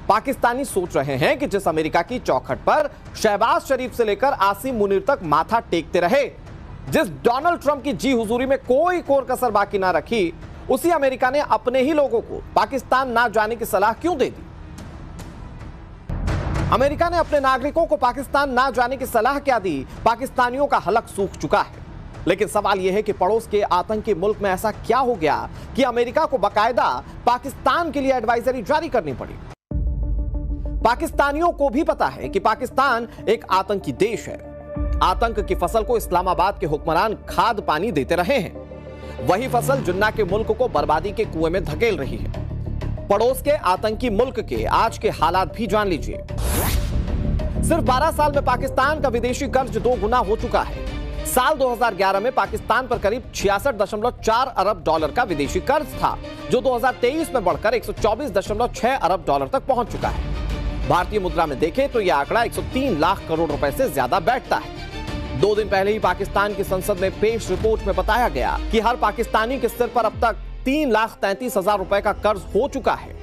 पाकिस्तानी सोच रहे हैं कि जिस अमेरिका की चौखट पर शहबाज शरीफ से लेकर आसिम मुनीर तक माथा टेकते रहे, जिस डोनाल्ड ट्रंप की जी हुजूरी में कोई कोर कसर बाकी ना रखी, उसी अमेरिका ने अपने ही लोगों को पाकिस्तान ना जाने की सलाह क्यों दे दी? अमेरिका ने अपने नागरिकों को पाकिस्तान ना जाने की सलाह क्या दी? पाकिस्तानियों का हलक सूख चुका है। लेकिन सवाल यह है कि पड़ोस के आतंकी मुल्क में ऐसा क्या हो गया कि अमेरिका को बाकायदा पाकिस्तान के लिए एडवाइजरी जारी करनी पड़ी? पाकिस्तानियों को भी पता है कि पाकिस्तान एक आतंकी देश है। आतंक की फसल को इस्लामाबाद के हुक्मरान खाद पानी देते रहे हैं। वही फसल जिन्ना के मुल्क को बर्बादी के कुएं में धकेल रही है। पड़ोस के आतंकी मुल्क के आज के हालात भी जान लीजिए। सिर्फ 12 साल में पाकिस्तान का विदेशी कर्ज 2 गुना हो चुका है। साल 2011 में पाकिस्तान पर करीब 66.4 अरब डॉलर का विदेशी कर्ज था, जो 2023 में बढ़कर 124.6 अरब डॉलर तक पहुंच चुका है। भारतीय मुद्रा में देखें तो यह आंकड़ा 103 लाख करोड़ रुपए से ज्यादा बैठता है। 2 दिन पहले ही पाकिस्तान की संसद में पेश रिपोर्ट में बताया गया कि हर पाकिस्तानी के सिर पर अब तक 3,33,000 रुपए का कर्ज हो चुका है।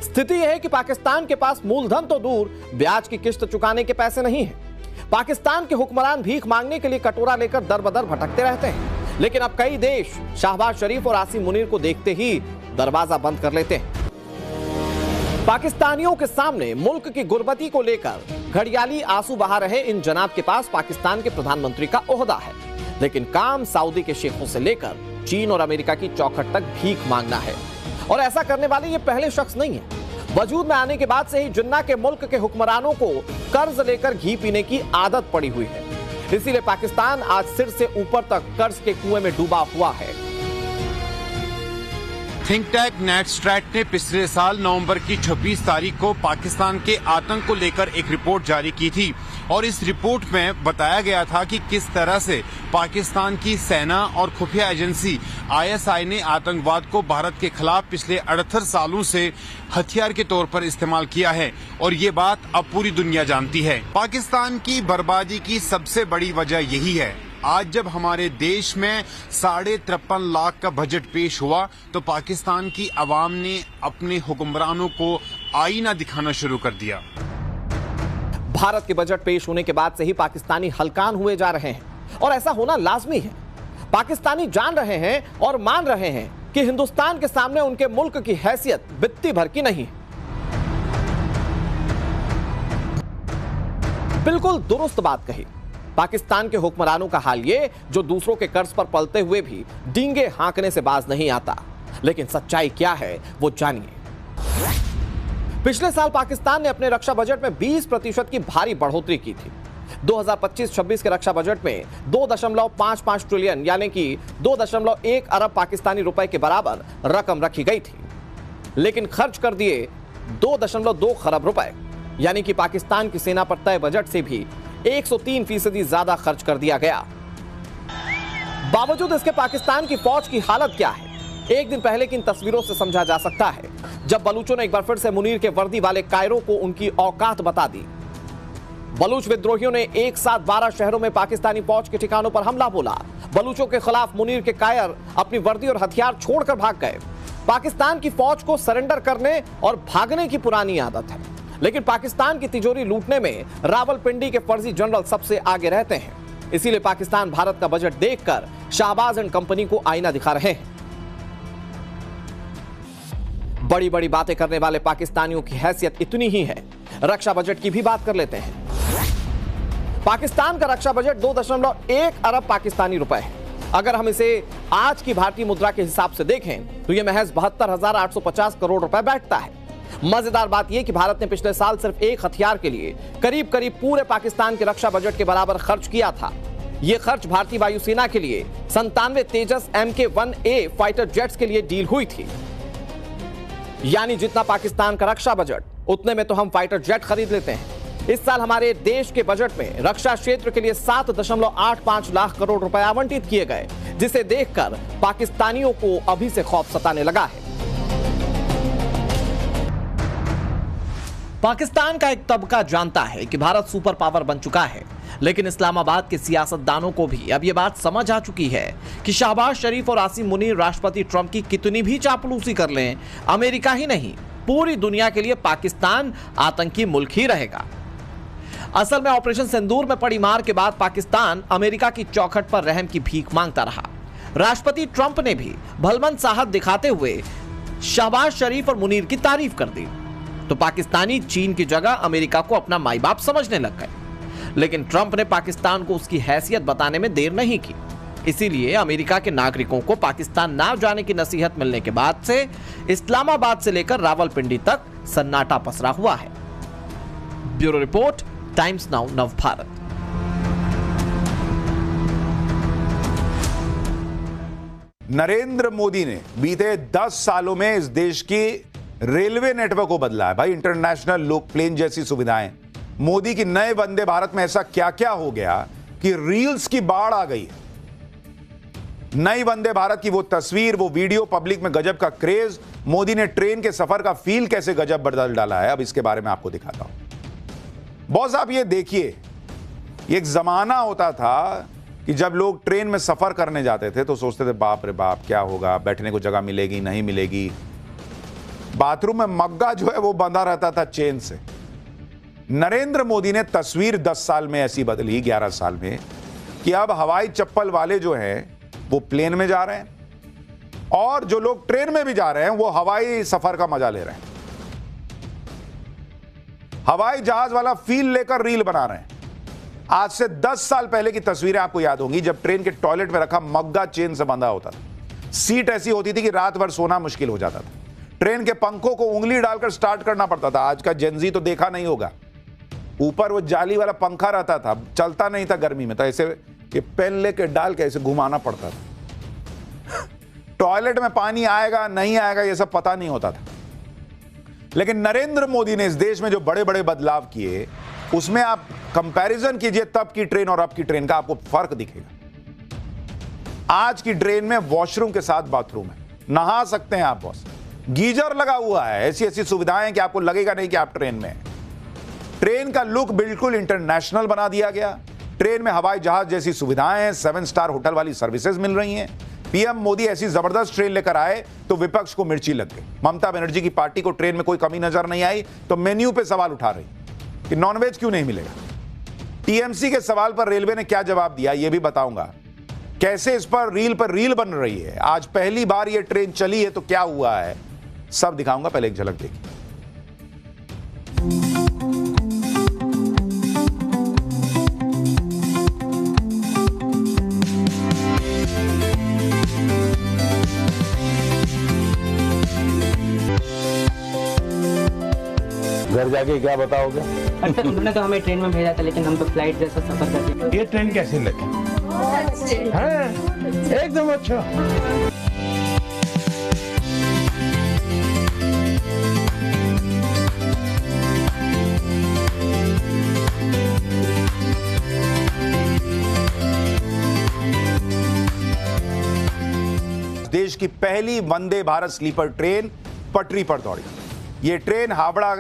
स्थिति यह है कि पाकिस्तान के पास मूलधन तो दूर, ब्याज की किस्त चुकाने के पैसे नहीं है। पाकिस्तान के हुक्मरान भीख मांगने के लिए कटोरा लेकर दर बदर भटकते रहते हैं। लेकिन अब कई देश शहबाज शरीफ और आसिम मुनीर को देखते ही दरवाजा बंद कर लेते हैं। पाकिस्तानियों के सामने मुल्क की गुर्बती को लेकर घड़ियाली आंसू बहा रहे इन जनाब के पास पाकिस्तान के प्रधानमंत्री का ओहदा है, लेकिन काम सऊदी के शेखों से लेकर चीन और अमेरिका की चौखट तक भीख मांगना है। और ऐसा करने वाले ये पहले शख्स नहीं है। वजूद में आने के बाद से ही जिन्ना के मुल्क के हुक्मरानों को कर्ज लेकर घी पीने की आदत पड़ी हुई है। इसीलिए पाकिस्तान आज सिर से ऊपर तक कर्ज के कुएं में डूबा हुआ है। थिंक टैंक नेटस्ट्रैट ने पिछले साल नवंबर की 26 तारीख को पाकिस्तान के आतंक को लेकर एक रिपोर्ट जारी की थी और इस रिपोर्ट में बताया गया था कि किस तरह से पाकिस्तान की सेना और खुफिया एजेंसी ISI ने आतंकवाद को भारत के खिलाफ पिछले 78 सालों से हथियार के तौर पर इस्तेमाल किया है और ये बात अब पूरी दुनिया जानती है। पाकिस्तान की बर्बादी की सबसे बड़ी वजह यही है। आज जब हमारे देश में 53.5 लाख का बजट पेश हुआ तो पाकिस्तान की आवाम ने अपने हुक्मरानों को आईना दिखाना शुरू कर दिया। भारत के बजट पेश होने के बाद से ही पाकिस्तानी हलकान हुए जा रहे हैं और ऐसा होना लाजमी है। पाकिस्तानी जान रहे हैं और मान रहे हैं कि हिंदुस्तान के सामने उनके मुल्क की हैसियत बित्ती भर की नहीं है। बिल्कुल दुरुस्त बात कही। पाकिस्तान के हुक्मरानों का हाल ये जो दूसरों के कर्ज पर पलते हुए भी डींगे हाँकने से बाज नहीं आता। लेकिन सच्चाई क्या है वो जानिए। पिछले साल पाकिस्तान ने अपने रक्षा बजट में 20% की भारी बढ़ोतरी की थी। 2025-26 के रक्षा बजट में 2.55 ट्रिलियन यानी कि 2.1 अरब पाकिस्तानी रुपए के बराबर रकम रखी गई थी, लेकिन खर्च कर दिए 2.2 खरब रुपए, यानी कि पाकिस्तान की सेना पर तय बजट से भी 103% ज्यादा खर्च कर दिया गया। बावजूद इसके पाकिस्तान की फौज की हालत क्या है, एक दिन पहले की इन तस्वीरों से समझा जा सकता है, जब बलूचों ने एक बार फिर से मुनीर के वर्दी वाले कायरों को उनकी औकात बता दी। बलूच विद्रोहियों ने एक साथ 12 शहरों में पाकिस्तानी फौज के ठिकानों पर हमला बोला। बलूचों के खिलाफ मुनीर के कायर अपनी वर्दी और हथियार छोड़कर भाग गए। पाकिस्तान की फौज को सरेंडर करने और भागने की पुरानी आदत है, लेकिन पाकिस्तान की तिजोरी लूटने में रावलपिंडी के फर्जी जनरल सबसे आगे रहते हैं। इसीलिए पाकिस्तान भारत का बजट देखकर शहबाज एंड कंपनी को आईना दिखा रहे हैं। बड़ी बड़ी बातें करने वाले पाकिस्तानियों की हैसियत इतनी ही है। रक्षा बजट की भी बात कर लेते हैं। पाकिस्तान का रक्षा बजट 2.1 अरब पाकिस्तानी रुपए है। अगर हम इसे आज की भारतीय मुद्रा के हिसाब से देखें तो यह महज 72,850 करोड़ रुपए बैठता है। मजेदार बात यह कि भारत ने पिछले साल सिर्फ एक हथियार के लिए करीब करीब पूरे पाकिस्तान के रक्षा बजट के बराबर खर्च किया था। यह खर्च भारतीय वायुसेना के लिए 97 तेजस MK-1A फाइटर जेट्स के लिए डील हुई थी। यानी जितना पाकिस्तान का रक्षा बजट, उतने में तो हम फाइटर जेट खरीद लेते हैं। इस साल हमारे देश के बजट में रक्षा क्षेत्र के लिए 7.85 लाख करोड़ रुपए आवंटित किए गए, जिसे देखकर पाकिस्तानियों को अभी से खौफ सताने लगा है। पाकिस्तान का एक तबका जानता है कि भारत सुपर पावर बन चुका है, लेकिन इस्लामाबाद के सियासतदानों को भी अब यह बात समझ आ चुकी है कि शहबाज शरीफ और आसिम मुनीर राष्ट्रपति ट्रंप की कितनी भी चापलूसी कर लें, अमेरिका ही नहीं पूरी दुनिया के लिए पाकिस्तान आतंकी मुल्क ही रहेगा। असल में ऑपरेशन सिंदूर में पड़ी मार के बाद पाकिस्तान अमेरिका की चौखट पर रहम की भीख मांगता रहा। राष्ट्रपति ट्रंप ने भी भलमन साहब दिखाते हुए शहबाज शरीफ और मुनीर की तारीफ कर दी, तो पाकिस्तानी चीन की जगह अमेरिका को अपना माई बाप समझने लग गए। लेकिन ट्रंप ने पाकिस्तान को उसकी हैसियत बताने में देर नहीं की। इसीलिए अमेरिका के नागरिकों को पाकिस्तान ना जाने की नसीहत मिलने के बाद से इस्लामाबाद से लेकर रावलपिंडी तक सन्नाटा पसरा हुआ है। Bureau report, times now Navbharat. Narendra Modi ने बीते 10 सालों में इस देश की रेलवे नेटवर्क को बदला है भाई। इंटरनेशनल लोक प्लेन जैसी सुविधाएं, मोदी की नए वंदे भारत में ऐसा क्या क्या हो गया कि रील्स की बाढ़ आ गई है। नई वंदे भारत की वो तस्वीर, वो वीडियो, पब्लिक में गजब का क्रेज। मोदी ने ट्रेन के सफर का फील कैसे गजब बदल डाला है, अब इसके बारे में आपको दिखाता हूं। बॉस आप ये देखिए, एक जमाना होता था कि जब लोग ट्रेन में सफर करने जाते थे तो सोचते थे बाप रे बाप क्या होगा, बैठने को जगह मिलेगी नहीं मिलेगी। बाथरूम में मग्गा जो है वो बंधा रहता था चेन से। नरेंद्र मोदी ने तस्वीर 10 साल में ऐसी बदली, 11 साल में, कि अब हवाई चप्पल वाले जो हैं वो प्लेन में जा रहे हैं और जो लोग ट्रेन में भी जा रहे हैं वो हवाई सफर का मजा ले रहे हैं। हवाई जहाज वाला फील लेकर रील बना रहे हैं। आज से 10 साल पहले की तस्वीरें आपको याद होंगी जब ट्रेन के टॉयलेट में रखा मग्गा चेन से बंधा होता था। सीट ऐसी होती थी कि रात भर सोना मुश्किल हो जाता था। ट्रेन के पंखों को उंगली डालकर स्टार्ट करना पड़ता था। आज का जेनजी तो देखा नहीं होगा, ऊपर वो जाली वाला पंखा रहता था, चलता नहीं था गर्मी में, तो ऐसे कि पेन लेके डाल के ऐसे घुमाना पड़ता था। टॉयलेट में पानी आएगा नहीं आएगा ये सब पता नहीं होता था। लेकिन नरेंद्र मोदी ने इस देश में जो बड़े बड़े बदलाव किए, उसमें आप कंपैरिजन कीजिए तब की ट्रेन और अब की ट्रेन का, आपको फर्क दिखेगा। आज की ट्रेन में वॉशरूम के साथ बाथरूम है, नहा सकते हैं आप बॉस, गीजर लगा हुआ है, ऐसी ऐसी सुविधाएं कि आपको लगेगा नहीं कि आप ट्रेन में हैं। ट्रेन का लुक बिल्कुल इंटरनेशनल बना दिया गया। ट्रेन में हवाई जहाज जैसी सुविधाएं हैं, 7 स्टार होटल वाली सर्विसेज मिल रही हैं। पीएम मोदी ऐसी जबरदस्त ट्रेन लेकर आए तो विपक्ष को मिर्ची लग गई। ममता बनर्जी की पार्टी को ट्रेन में कोई कमी नजर नहीं आई तो मेन्यू पे सवाल उठा रही कि नॉनवेज क्यों नहीं मिलेगा। टीएमसी के सवाल पर रेलवे ने क्या जवाब दिया ये भी बताऊंगा। कैसे इस पर रील बन रही है, आज पहली बार ये ट्रेन चली है तो क्या हुआ है, सब दिखाऊंगा। पहले एक झलक देखिए। घर जाके क्या बताओगे? सर उन्होंने तो हमें ट्रेन में भेजा था लेकिन हम तो फ्लाइट जैसा सफर करते। ये ट्रेन कैसे लगी? हाँ, एकदम अच्छा। देश की पहली वंदे भारत स्लीपर ट्रेन पटरी पर दौड़ी। ये ट्रेन हावड़ा,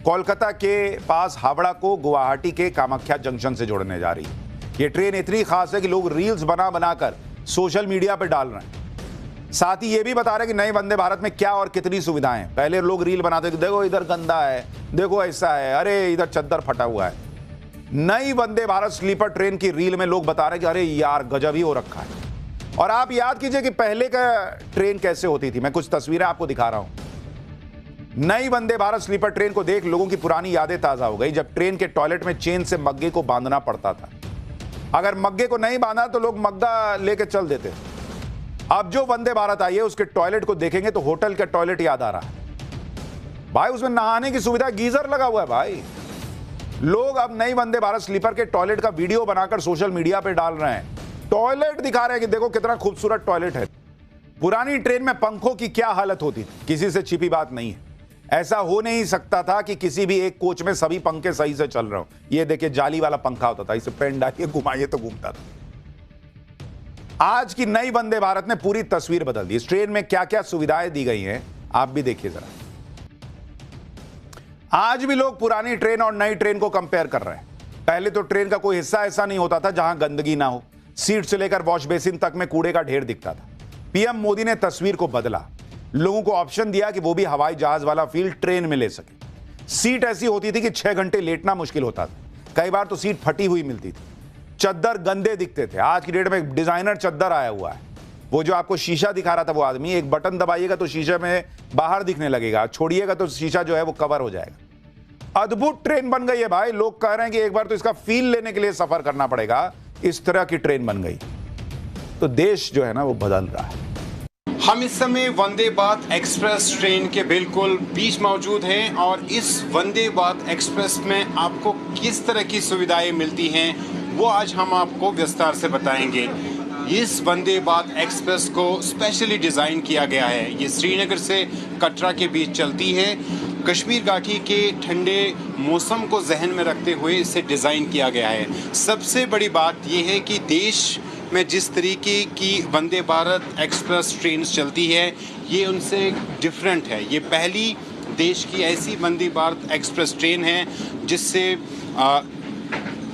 कोलकाता के पास हावड़ा को गुवाहाटी के कामाख्या जंक्शन से जोड़ने जा रही है। ये ट्रेन इतनी खास है कि लोग रील्स बना बनाकर सोशल मीडिया पर डाल रहे हैं। साथ ही ये भी बता रहे हैं कि नए वंदे भारत में क्या और कितनी सुविधाएं हैं। पहले लोग रील बनाते थे, देखो इधर गंदा है, देखो ऐसा है, अरे इधर चद्दर फटा हुआ है। नई वंदे भारत स्लीपर ट्रेन की रील में लोग बता रहे हैं कि अरे यार गजब ही हो रखा है। और आप याद कीजिए कि पहले का ट्रेन कैसे होती थी। मैं कुछ तस्वीरें आपको दिखा रहा हूं। नई वंदे भारत स्लीपर ट्रेन को देख लोगों की पुरानी यादें ताजा हो गई, जब ट्रेन के टॉयलेट में चेन से मग्गे को बांधना पड़ता था। अगर मग्गे को नहीं बांधा तो लोग मग्गा लेके चल देते। अब जो वंदे भारत आई है उसके टॉयलेट को देखेंगे तो होटल का टॉयलेट याद आ रहा है भाई। उसमें नहाने की सुविधा, गीजर लगा हुआ है भाई। लोग अब नई वंदे भारत स्लीपर के टॉयलेट का वीडियो बनाकर सोशल मीडिया पे डाल रहे हैं। टॉयलेट दिखा रहे हैं कि देखो कितना खूबसूरत टॉयलेट है। पुरानी ट्रेन में पंखों की क्या हालत होती थी, किसी से छिपी बात नहीं है। ऐसा हो नहीं सकता था कि किसी भी एक कोच में सभी पंखे सही से चल रहे हो। ये देखिए जाली वाला पंखा होता था, इसे पेन डालिए घुमाइए तो घूमता था। आज की नई वंदे भारत ने पूरी तस्वीर बदल दी। इस ट्रेन में क्या क्या सुविधाएं दी गई हैं आप भी देखिए जरा। आज भी लोग पुरानी ट्रेन और नई ट्रेन को कंपेयर कर रहे हैं। पहले तो ट्रेन का कोई हिस्सा ऐसा नहीं होता था जहां गंदगी ना हो। सीट से लेकर वॉश बेसिन तक में कूड़े का ढेर दिखता था। पीएम मोदी ने तस्वीर को बदला। लोगों को ऑप्शन दिया कि वो भी हवाई जहाज वाला फील ट्रेन में ले सके। सीट ऐसी होती थी कि 6 घंटे लेटना मुश्किल होता था, कई बार तो सीट फटी हुई मिलती थी। चद्दर गंदे दिखते थे। आज की डेट में एक डिजाइनर चद्दर आया हुआ है, वो जो आपको शीशा दिखा रहा था वो आदमी, एक बटन दबाइएगा तो शीशे में बाहर दिखने लगेगा, छोड़िएगा तो शीशा जो है वो कवर हो जाएगा। अद्भुत ट्रेन बन गई है भाई। लोग कह रहे हैं कि एक बार तो इसका फील लेने के लिए सफर करना पड़ेगा। इस तरह की ट्रेन बन गई तो देश जो है ना वो बदल रहा है। हम इस समय वंदे भारत एक्सप्रेस ट्रेन के बिल्कुल बीच मौजूद हैं और इस वंदे भारत एक्सप्रेस में आपको किस तरह की सुविधाएं मिलती हैं वो आज हम आपको विस्तार से बताएंगे। इस वंदे भारत एक्सप्रेस को स्पेशली डिज़ाइन किया गया है। ये श्रीनगर से कटरा के बीच चलती है। कश्मीर घाटी के ठंडे मौसम को जहन में रखते हुए इसे डिज़ाइन किया गया है। सबसे बड़ी बात यह है कि देश में जिस तरीके की वंदे भारत एक्सप्रेस ट्रेन चलती है ये उनसे डिफरेंट है। ये पहली देश की ऐसी वंदे भारत एक्सप्रेस ट्रेन है जिससे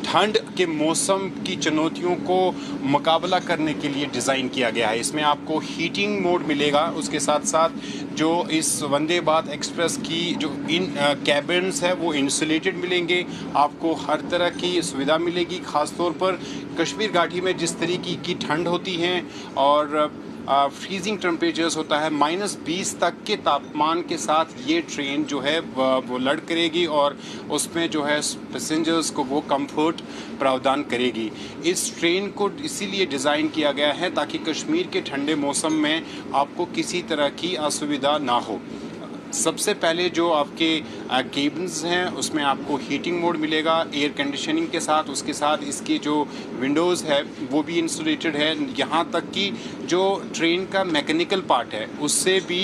ठंड के मौसम की चुनौतियों को मुकाबला करने के लिए डिज़ाइन किया गया है। इसमें आपको हीटिंग मोड मिलेगा, उसके साथ साथ जो इस वंदे भारत एक्सप्रेस की जो इन कैबिन्स है वो इंसुलेटेड मिलेंगे। आपको हर तरह की सुविधा मिलेगी। ख़ास तौर पर कश्मीर घाटी में जिस तरीके की ठंड होती है और फ्रीजिंग टेम्परेचर्स होता है, -20 तक के तापमान के साथ ये ट्रेन जो है वो लड़ करेगी और उसमें जो है पैसेंजर्स को वो कंफर्ट प्रावधान करेगी। इस ट्रेन को इसीलिए डिज़ाइन किया गया है ताकि कश्मीर के ठंडे मौसम में आपको किसी तरह की असुविधा ना हो। सबसे पहले जो आपके केबिन्स हैं उसमें आपको हीटिंग मोड मिलेगा एयर कंडीशनिंग के साथ। उसके साथ इसकी जो विंडोज़ है वो भी इंसुलेटेड है। यहाँ तक कि जो ट्रेन का मैकेनिकल पार्ट है उससे भी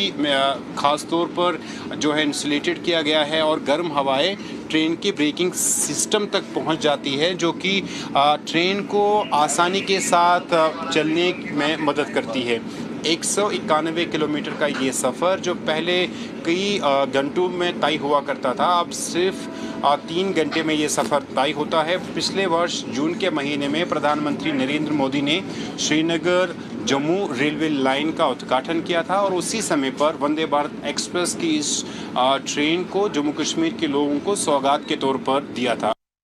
ख़ास तौर पर जो है इंसुलेटेड किया गया है और गर्म हवाएं ट्रेन के ब्रेकिंग सिस्टम तक पहुँच जाती है जो कि ट्रेन को आसानी के साथ चलने में मदद करती है। 191 किलोमीटर का ये सफ़र जो पहले कई घंटों में तय हुआ करता था, अब सिर्फ 3 घंटे में ये सफ़र तय होता है। पिछले वर्ष जून के महीने में प्रधानमंत्री नरेंद्र मोदी ने श्रीनगर जम्मू रेलवे लाइन का उद्घाटन किया था और उसी समय पर वंदे भारत एक्सप्रेस की इस ट्रेन को जम्मू कश्मीर के लोगों को सौगात के तौर पर दिया था।